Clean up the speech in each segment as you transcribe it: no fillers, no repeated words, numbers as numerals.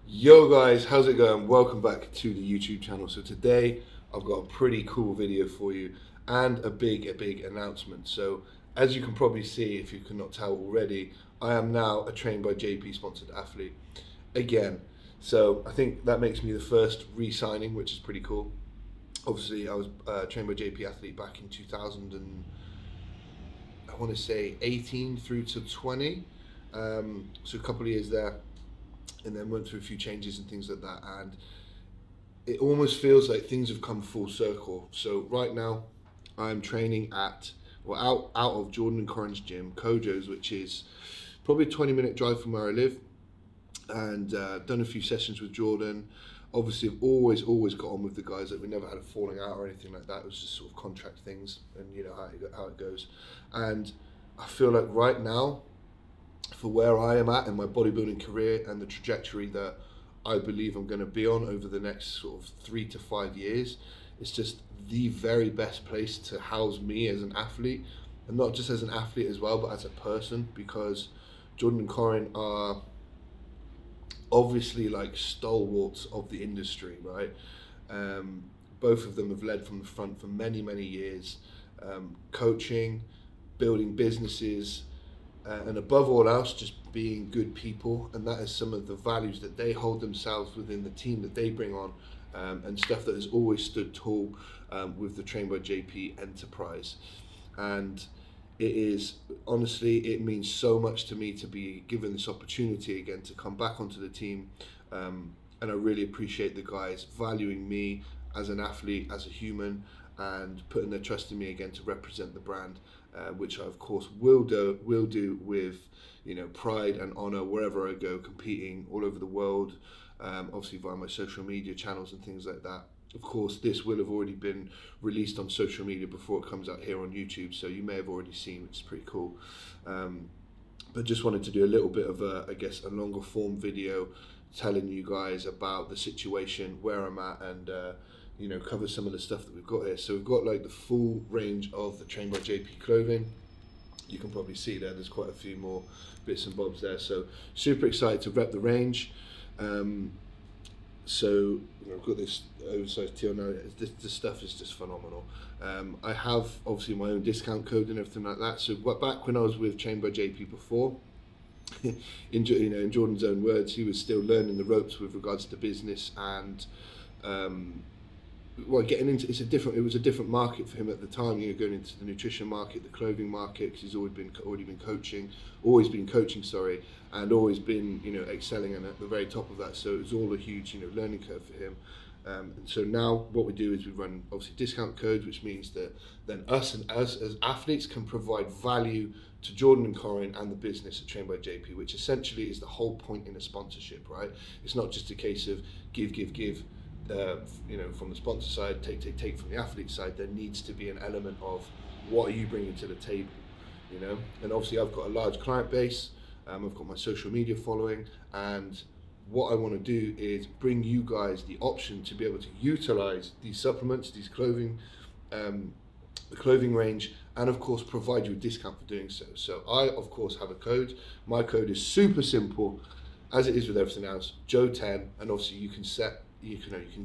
Yo guys, how's it going? Welcome back to the YouTube channel. So today I've got a pretty cool video for you and a big announcement. So as you can probably see, if you cannot tell already, I am now a Trained by JP sponsored athlete again. So I think that makes me the first re-signing, which is pretty cool. Obviously I was Trained by JP athlete back in 2000 and I want to say 18 through to 20. So a couple of years there, and then went through a few changes and things like that, and it almost feels like things have come full circle. So right now I'm training at out of Jordan and Corin's gym, Kojo's, which is probably a 20-minute drive from where I live, and done a few sessions with Jordan. Obviously I've always got on with the guys. Like, we never had a falling out or anything like that. It was just sort of contract things, and you know how it goes. And I feel like right now, for where I am at in my bodybuilding career and the trajectory that I believe I'm going to be on over the next sort of 3 to 5 years, it's just the very best place to house me as an athlete, and not just as an athlete as well, but as a person, because Jordan and Corin are obviously like stalwarts of the industry, right? Both of them have led from the front for many years, coaching, building businesses, and above all else, just being good people. And that is some of the values that they hold themselves within the team that they bring on, and stuff that has always stood tall with the Trained by JP enterprise. And it is, honestly, it means so much to me to be given this opportunity again to come back onto the team, and I really appreciate the guys valuing me as an athlete, as a human, and putting their trust in me again to represent the brand, which I of course will do with, you know, pride and honor wherever I go, competing all over the world, obviously via my social media channels and things like that. Of course, this will have already been released on social media before it comes out here on YouTube, so you may have already seen, which is pretty cool. But just wanted to do a little bit of a, I guess, a longer form video telling you guys about the situation, where I'm at, and you know, cover some of the stuff that we've got here. So we've got like the full range of the Trained by JP clothing. You can probably see there's quite a few more bits and bobs there. So super excited to rep the range. So you know, I've got this oversized tee on now. This stuff is just phenomenal. I have obviously my own discount code and everything like that. So back when I was with Trained by JP before, in Jordan's own words, he was still learning the ropes with regards to business and getting into it was a different market for him at the time. You know, going into the nutrition market, the clothing market, because he's already been coaching, and always been, you know, excelling and at the very top of that. So it was all a huge, you know, learning curve for him. And so now what we do is we run obviously discount codes, which means that then us as athletes can provide value to Jordan and Corin and the business at Trained by JP, which essentially is the whole point in a sponsorship, right? It's not just a case of give. You know, from the sponsor side, take from the athlete side. There needs to be an element of what are you bringing to the table, you know. And obviously I've got a large client base, I've got my social media following, and what I want to do is bring you guys the option to be able to utilize these supplements, these clothing, the clothing range, and of course provide you a discount for doing so. So I of course have a code. My code is super simple, as it is with everything else, Joe10, and obviously you can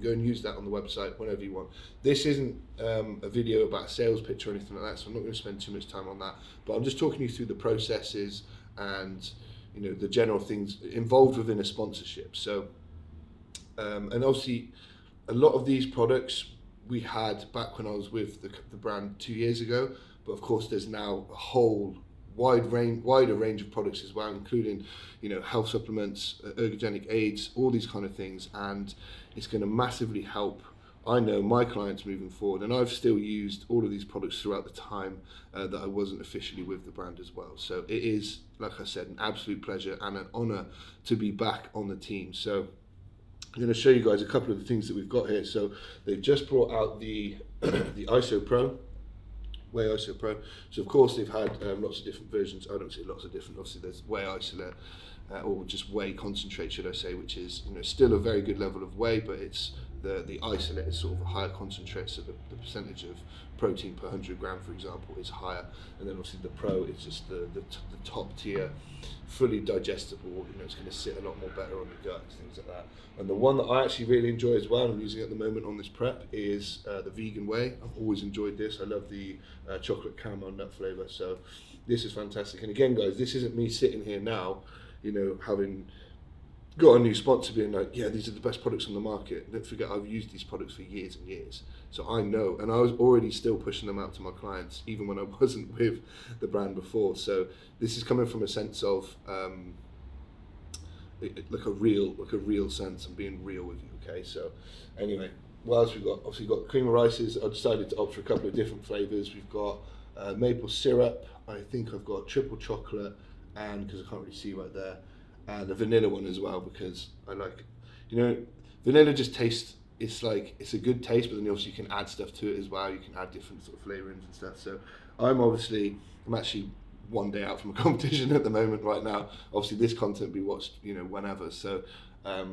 go and use that on the website whenever you want. This isn't a video about a sales pitch or anything like that, so I'm not going to spend too much time on that, but I'm just talking you through the processes and, you know, the general things involved within a sponsorship. So and obviously a lot of these products we had back when I was with the brand 2 years ago, but of course there's now a whole wider range of products as well, including, you know, health supplements, ergogenic aids, all these kind of things, and it's going to massively help, I know, my clients moving forward. And I've still used all of these products throughout the time that I wasn't officially with the brand as well. So it is, like I said, an absolute pleasure and an honor to be back on the team. So I'm going to show you guys a couple of the things that we've got here. So they've just brought out the the ISO Pro, Whey ISO Pro. So of course they've had lots of different versions. I don't say lots of different. Obviously there's Whey Isolate, or just whey concentrate, should I say, which is, you know, still a very good level of whey, but it's the isolate is sort of a higher concentrate, so the percentage of protein per 100 gram, for example, is higher. And then obviously the pro is just the top tier, fully digestible. You know, it's going to sit a lot more better on the gut, things like that. And the one that I actually really enjoy as well, and I'm using at the moment on this prep, is the vegan whey. I've always enjoyed this. I love the chocolate caramel nut flavor. So this is fantastic. And again, guys, this isn't me sitting here now, you know, having got a new sponsor being like, yeah, these are the best products on the market. Don't forget, I've used these products for years and years. So I know, and I was already still pushing them out to my clients, even when I wasn't with the brand before. So this is coming from a sense of like a real sense and being real with you, okay? So anyway, what else we've got? Obviously we've got cream of rices. I decided to opt for a couple of different flavors. We've got maple syrup. I think I've got triple chocolate, and because I can't really see right there, and a vanilla one as well, because I like, you know, vanilla just tastes, it's like, it's a good taste, but then obviously you can add stuff to it as well. You can add different sort of flavorings and stuff. So I'm actually one day out from a competition at the moment right now. Obviously this content will be watched, you know, whenever. So I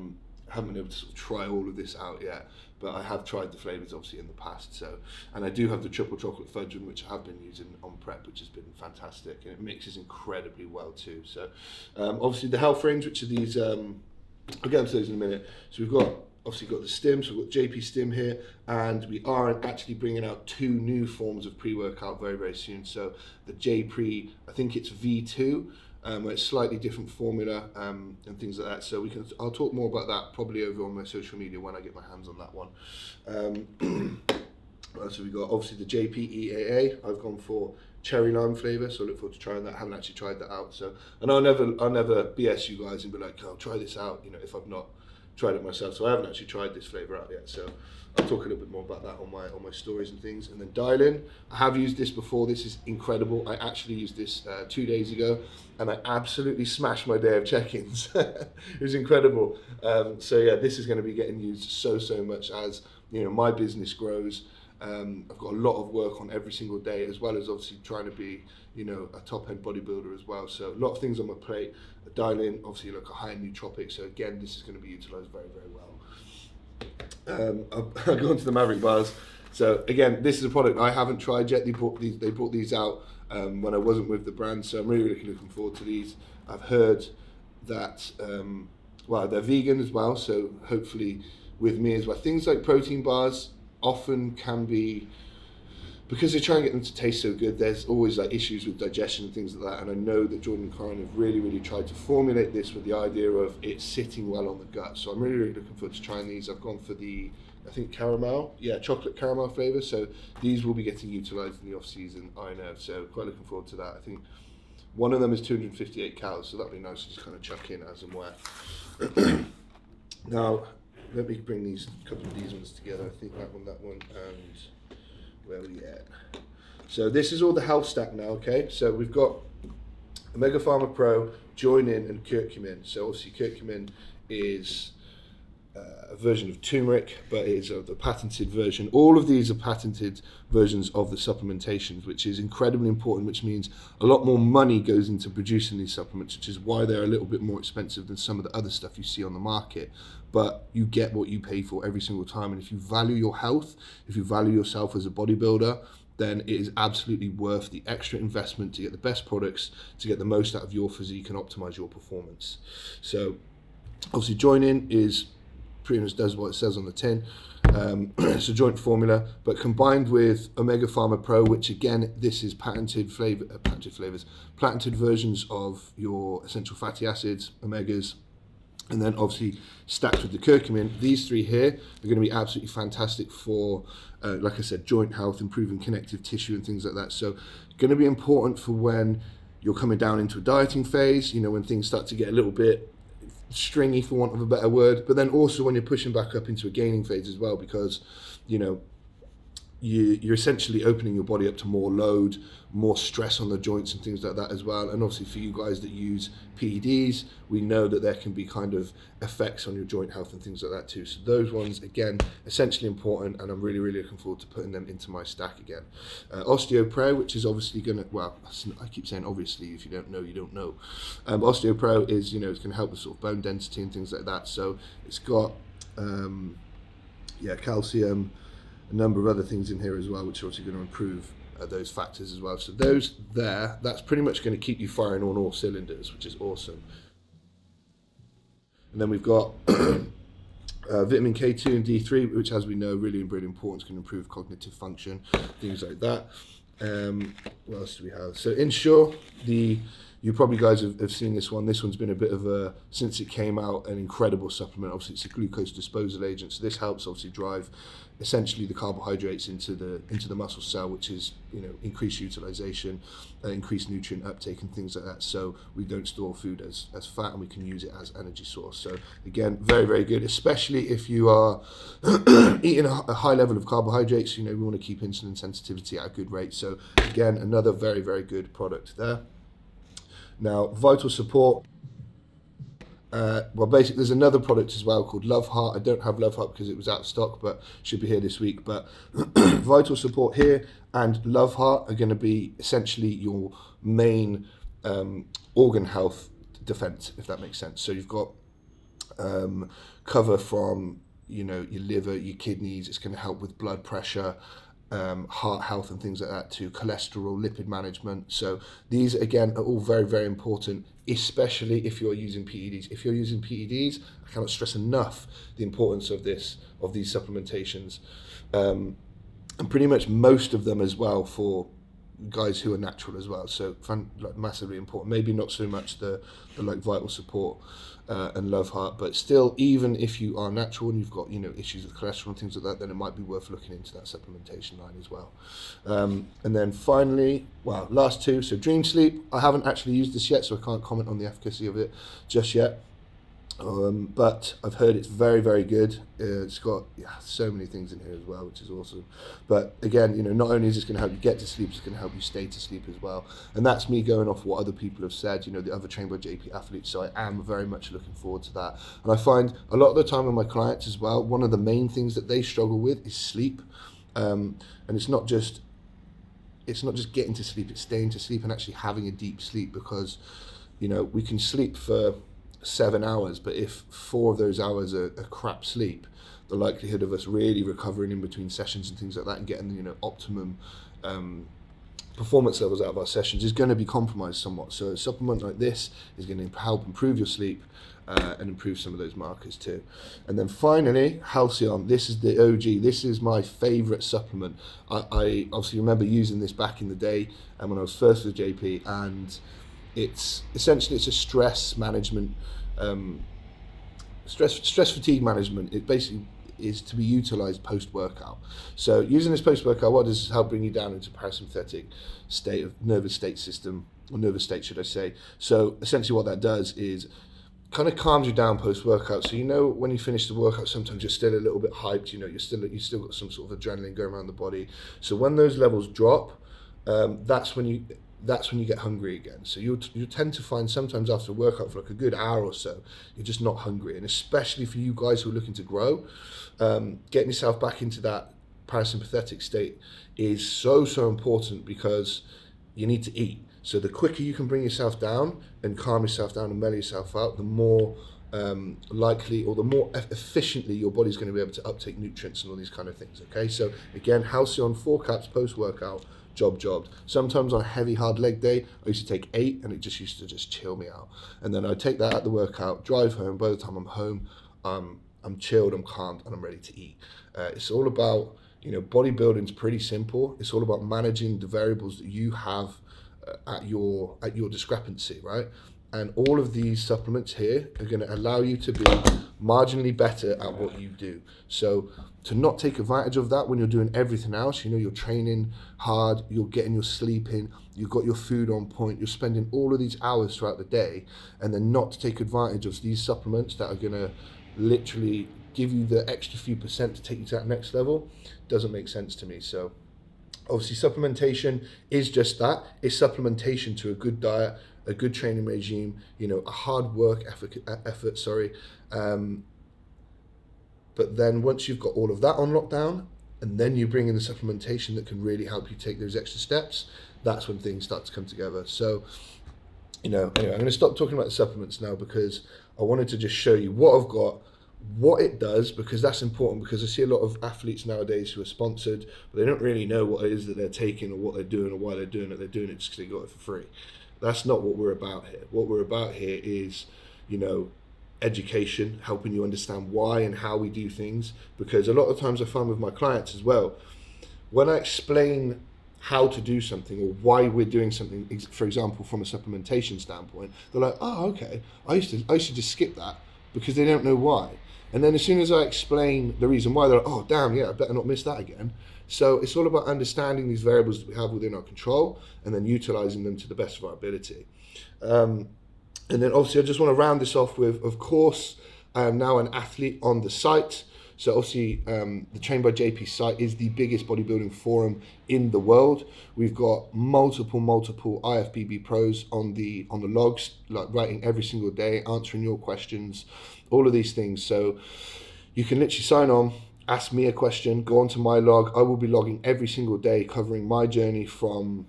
haven't been able to sort of try all of this out yet, but I have tried the flavors obviously in the past. So, and I do have the triple chocolate fudge one, which I have been using on prep, which has been fantastic, and it mixes incredibly well too. So obviously the health range, which are these, I'll get into those in a minute. So we've got obviously got the stim, so we've got JP Stim here, and we are actually bringing out 2 new forms of pre-workout very, very soon. So the J-Pre, I think it's V2, where it's slightly different formula and things like that. So I'll talk more about that probably over on my social media when I get my hands on that one. So we got obviously the JPEAA. I've gone for cherry lime flavour, so I look forward to trying that. I haven't actually tried that out. So, and I'll never BS you guys and be like, oh, try this out, you know, if I've not tried it myself. So I haven't actually tried this flavour out yet. So I'll talk a little bit more about that on my stories and things. And then Dial-In, I have used this before. This is incredible. I actually used this 2 days ago, and I absolutely smashed my day of check-ins. It was incredible. So yeah, this is going to be getting used so much as, you know, my business grows. I've got a lot of work on every single day, as well as obviously trying to be, you know, a top-end bodybuilder as well. So a lot of things on my plate. Dial-In, obviously, like a high-end nootropic. So again, this is going to be utilised very, very well. I'll go on to the Maverick bars. So again, this is a product I haven't tried yet. They brought these out when I wasn't with the brand, so I'm really looking forward to these. I've heard that well, they're vegan as well, so hopefully with me as well. Things like protein bars often can be, because they try and get them to taste so good, there's always like issues with digestion and things like that. And I know that Jordan and Corin have really tried to formulate this with the idea of it sitting well on the gut. So I'm really looking forward to trying these. I've gone for the, I think chocolate caramel flavour. So these will be getting utilised in the off season, I know. So quite looking forward to that. I think one of them is 258 calories, so that'd be nice to just kind of chuck in as and where. Now, let me bring a couple of these ones together. I think that one, and where are we at? So this is all the health stack now, okay? So we've got Omega Pharma Pro, Join In, and Curcumin. So obviously Curcumin is a version of turmeric, but it is the patented version. All of these are patented versions of the supplementations, which is incredibly important, which means a lot more money goes into producing these supplements, which is why they're a little bit more expensive than some of the other stuff you see on the market. But you get what you pay for every single time. And if you value your health, if you value yourself as a bodybuilder, then it is absolutely worth the extra investment to get the best products, to get the most out of your physique and optimize your performance. So obviously Join In is pretty much does what it says on the tin. It's a joint formula, but combined with Omega Pharma Pro, which again, this is patented flavors, patented versions of your essential fatty acids, omegas, and then obviously stacked with the curcumin. These three here are going to be absolutely fantastic for, like I said, joint health, improving connective tissue and things like that. So going to be important for when you're coming down into a dieting phase, you know, when things start to get a little bit stringy, for want of a better word, but then also when you're pushing back up into a gaining phase as well, because, you know, you're essentially opening your body up to more load, more stress on the joints and things like that as well. And obviously for you guys that use PEDs, we know that there can be kind of effects on your joint health and things like that too. So those ones, again, essentially important, and I'm really looking forward to putting them into my stack again. OsteoPro, which is obviously going to, well, I keep saying obviously, if you don't know, you don't know. OsteoPro is, you know, it's going to help with sort of bone density and things like that. So it's got calcium, a number of other things in here as well, which are obviously going to improve those factors as well. So those there, that's pretty much going to keep you firing on all cylinders, which is awesome. And then we've got vitamin K2 and D3, which, as we know, really important, can improve cognitive function, things like that. What else do we have? So Ensure, you probably guys have seen this one. This one's been a bit of a, since it came out, an incredible supplement. Obviously, it's a glucose disposal agent, so this helps obviously drive essentially the carbohydrates into the muscle cell, which is, you know, increased utilization, increased nutrient uptake and things like that. So we don't store food as fat, and we can use it as energy source. So again, very good, especially if you are eating a high level of carbohydrates. You know, we want to keep insulin sensitivity at a good rate. So again, another very good product there. Now, Vital Support. Well, basically, there's another product as well called Love Heart. I don't have Love Heart because it was out of stock, but should be here this week. But Vital Support here and Love Heart are going to be essentially your main organ health defense, if that makes sense. So you've got cover from, you know, your liver, your kidneys. It's going to help with blood pressure, heart health and things like that, to cholesterol, lipid management. So these again are all very important, especially if you're using PEDs. If you're using PEDs, I cannot stress enough the importance of these supplementations, and pretty much most of them as well for guys who are natural as well. So massively important. Maybe not so much the like Vital Support and Love Heart, but still, even if you are natural and you've got, you know, issues with cholesterol and things like that, then it might be worth looking into that supplementation line as well. And then finally, well, last two. So Dream Sleep, I haven't actually used this yet, so I can't comment on the efficacy of it just yet. But I've heard it's very good. It's got so many things in here as well, which is awesome. But again, you know, not only is this going to help you get to sleep, it's going to help you stay to sleep as well. And that's me going off what other people have said, you know, the other Trained by JP athletes. So I am very much looking forward to that. And I find a lot of the time with my clients as well, one of the main things that they struggle with is sleep. And it's not just getting to sleep, it's staying to sleep and actually having a deep sleep, because, you know, we can sleep for 7 hours, but if 4 of those hours are crap sleep, the likelihood of us really recovering in between sessions and things like that and getting, you know, optimum performance levels out of our sessions is going to be compromised somewhat. So a supplement like this is going to help improve your sleep and improve some of those markers too. And then finally, Halcyon. This is the OG. This is my favorite supplement. I obviously remember using this back in the day and when I was first with JP, and it's essentially, it's a stress management, stress fatigue management. It basically is to be utilized post-workout. So using this post-workout, what does this help bring you down into parasympathetic state of nervous state system, or nervous state, should I say. So essentially what that does is kind of calms you down post-workout. So, you know, when you finish the workout, sometimes you're still a little bit hyped, you know, you still got some sort of adrenaline going around the body. So when those levels drop, that's when you get hungry again. So you tend to find sometimes after a workout for like a good hour or so, you're just not hungry. And especially for you guys who are looking to grow, getting yourself back into that parasympathetic state is so important, because you need to eat. So the quicker you can bring yourself down and calm yourself down and mellow yourself out, the more likely, or the more efficiently your body's going to be able to uptake nutrients and all these kind of things. Okay, so again, Halcyon 4 caps post-workout, jobbed. Sometimes on a heavy hard leg day, I used to take 8, and it just used to just chill me out. And then I take that at the workout, drive home. By the time I'm home, I'm chilled, I'm calmed, and I'm ready to eat. It's all about, you know, bodybuilding's pretty simple. It's all about managing the variables that you have at your discrepancy, right? And all of these supplements here are going to allow you to be marginally better at what you do. So to not take advantage of that when you're doing everything else, you know, you're training hard, you're getting your sleep in, you've got your food on point, you're spending all of these hours throughout the day, and then not to take advantage of these supplements that are going to literally give you the extra few percent to take you to that next level, doesn't make sense to me. So obviously supplementation is just that. It's supplementation to a good diet, a good training regime, you know, a hard work effort. But then once you've got all of that on lockdown, and then you bring in the supplementation that can really help you take those extra steps, that's when things start to come together. So, you know, anyway, I'm going to stop talking about the supplements now, because I wanted to just show you what I've got, what it does, because that's important, because I see a lot of athletes nowadays who are sponsored, but they don't really know what it is that they're taking or what they're doing or why they're doing it. They're doing it just because they got it for free. That's not what we're about here. What we're about here is, you know, education, helping you understand why and how we do things, because a lot of times I find with my clients as well, when I explain how to do something or why we're doing something, for example, from a supplementation standpoint, they're like, oh, okay, I used to just skip that, because they don't know why. And then as soon as I explain the reason why, they're like, oh, damn, yeah, I better not miss that again. So it's all about understanding these variables that we have within our control and then utilizing them to the best of our ability. And then obviously I just want to round this off with, of course, I am now an athlete on the site. So obviously the Train by JP site is the biggest bodybuilding forum in the world. We've got multiple IFBB pros on the logs, like writing every single day, answering your questions, all of these things. So you can literally sign on, ask me a question, go onto my log. I will be logging every single day, covering my journey from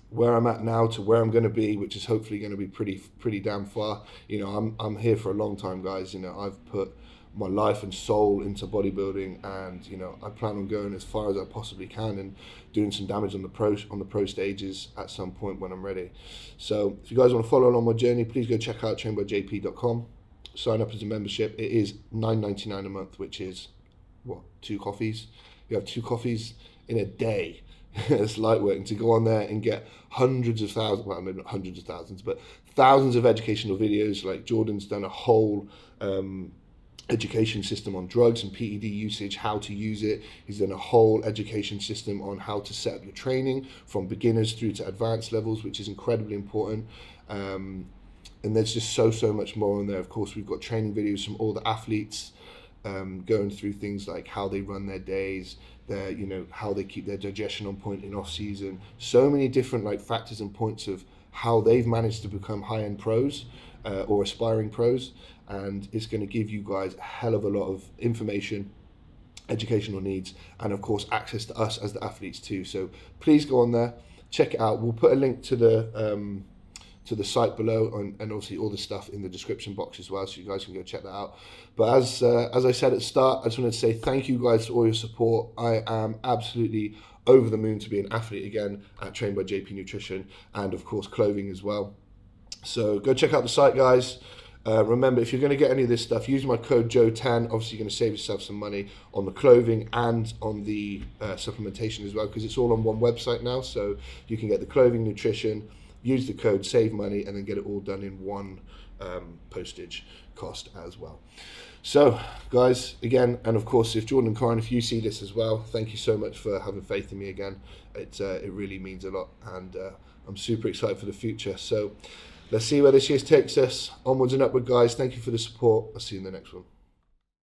where I'm at now to where I'm going to be, which is hopefully going to be pretty damn far. You know, I'm here for a long time, guys. You know, I've put my life and soul into bodybuilding, and you know, I plan on going as far as I possibly can and doing some damage on the pro stages at some point when I'm ready. So if you guys want to follow along my journey, please go check out trainbyjp.com. Sign up as a membership. It is $9.99 a month, which is what, 2 coffees? You have 2 coffees in a day. It's light work. And to go on there and get hundreds of thousands, well, maybe not hundreds of thousands, but thousands of educational videos. Like Jordan's done a whole education system on drugs and PED usage, how to use it. He's done a whole education system on how to set up your training from beginners through to advanced levels, which is incredibly important. And there's just so much more on there. Of course, we've got training videos from all the athletes, going through things like how they run their days, you know, how they keep their digestion on point in off season. So many different like factors and points of how they've managed to become high-end pros or aspiring pros. And it's going to give you guys a hell of a lot of information, educational needs, and of course access to us as the athletes too. So please go on there, check it out. We'll put a link to the site below, and obviously all the stuff in the description box as well, so you guys can go check that out. But as I said at the start, I just wanted to say thank you guys for all your support. I am absolutely over the moon to be an athlete again at Train by JP Nutrition, and of course clothing as well. So go check out the site, guys. Remember, if you're going to get any of this stuff, use my code Joe10. Obviously, you're going to save yourself some money on the clothing and on the supplementation as well, because it's all on one website now. So you can get the clothing, nutrition, use the code, save money, and then get it all done in one postage cost as well. So, guys, again, and of course, if Jordan and Corin, if you see this as well, thank you so much for having faith in me again. It really means a lot, and I'm super excited for the future. So let's see where this year takes us. Onwards and upward, guys. Thank you for the support. I'll see you in the next one.